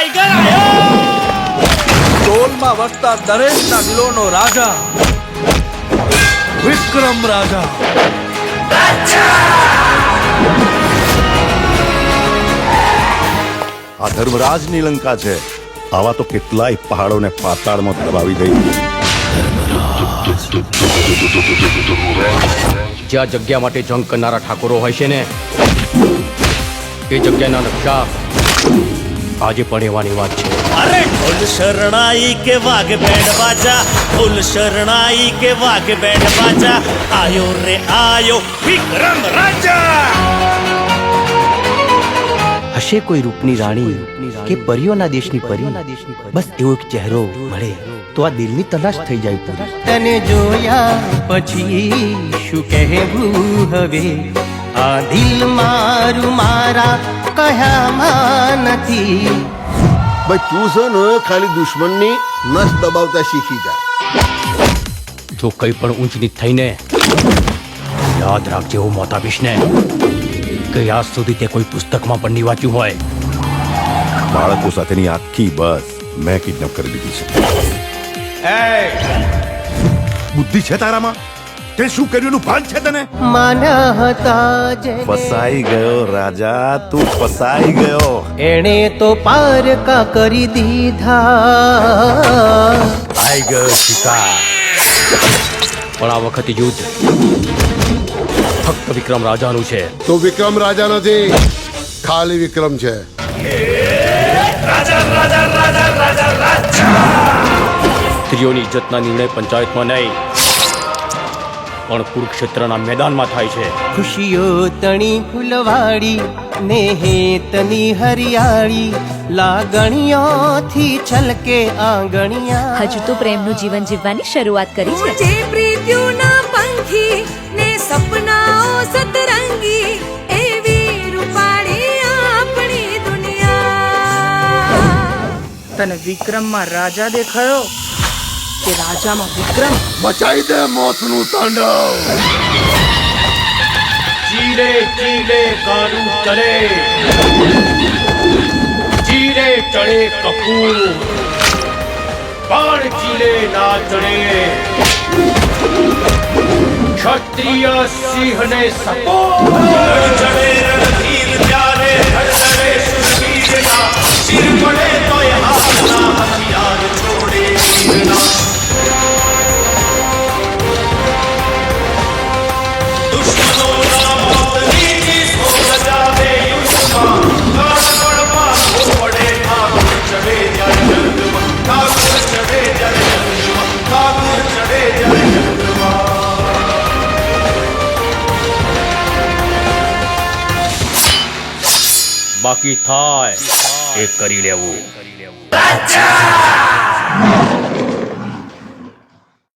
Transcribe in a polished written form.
Tiger આયો! ટોલમાં વસતા દરેકના દિલોનો રાજા વિક્રમ રાજા. આ ધર્મરાજની લંકા છે. આવા તો કેટલાય પહાડોને પાતાળમાં દબાવી દઈ. જ્યાં જગ્યા માટે જંગ કરનારા ઠાકોરો હોય છે ને, એ જગ્યાના નકશા આજે પણ એવાની વાત છે. અરે ઢોલ શરણાઈ કે વાઘ બેન્ડ બાજા, ઢોલ શરણાઈ કે વાઘ બેન્ડ બાજા, આયો રે આયો વિક્રમ રાજા. હશે કોઈ રૂપની રાણી કે પરીઓના દેશની પરી, બસ એવો એક ચહેરો મળે તો આ દિલની તલાશ થઈ જાય પૂરી. તને જોયા પછી શું કહેવું હવે, આ દિલ મારું મારા કયામાં નથી. ભાઈ તું છે ને ખાલી દુશ્મનની નસ દબાવતા શીખી જા. જો કંઈ પણ ઊંચ નીચ થઈને યાદ રાખજે, હું મોત આપીશ ને કે આજ સુધી તે કોઈ પુસ્તકમાં પણ નહીં વાંચ્યું હોય. બાળકો સાથેની આખી બસ મેં કિડનેપ કરી દીધી છે. બુદ્ધિ છે તારામાં? તે શું કર્યું એનું ભાન છે તને? માના હતા જે ફસાઈ ગયો રાજા, તું ફસાઈ ગયો. એણે તો પારકા કરી દીધા. આઈ ગયો શિકાર, પણ આ વખતે યુદ્ધ ફક્ત વિક્રમ રાજાનું છે. તો વિક્રમ રાજા નથી, ખાલી વિક્રમ છે. સ્ત્રીઓની ઇજ્જતના નિર્ણય પંચાયતમાં નહીં પણ કુરુક્ષેત્રના મેદાનમાં થાય છે. ખુશીઓ તણી ફૂલવાડી ને હેતની હરિયાળી, લાગણીઓથી છલકે આંગણિયા. હજુ તો પ્રેમનું જીવન જીવવાની શરૂઆત કરી છે. જે પ્રીતિઓના પંખી ને સપનાઓ સતરંગી, એવી રૂપાળી આપણી દુનિયા. તને વિક્રમમાં રાજા દેખાયો કે રાજામાં વિક્રમ? બચાઈ દે મોતનું તાંડવ. ચીલે ચીલે કાનું ચલે, ચીલે ચડે કપૂર, બાણ ચીલે ના ચડે. ક્ષત્રિય સિંહને સપોર્ટ ચડે રણધીર ત્યારે હરદરે સુરવીરના, શિર પડે તોય હાથના હથિયાર છોડે વીરના. બાકી થાય એ કરી લેવું.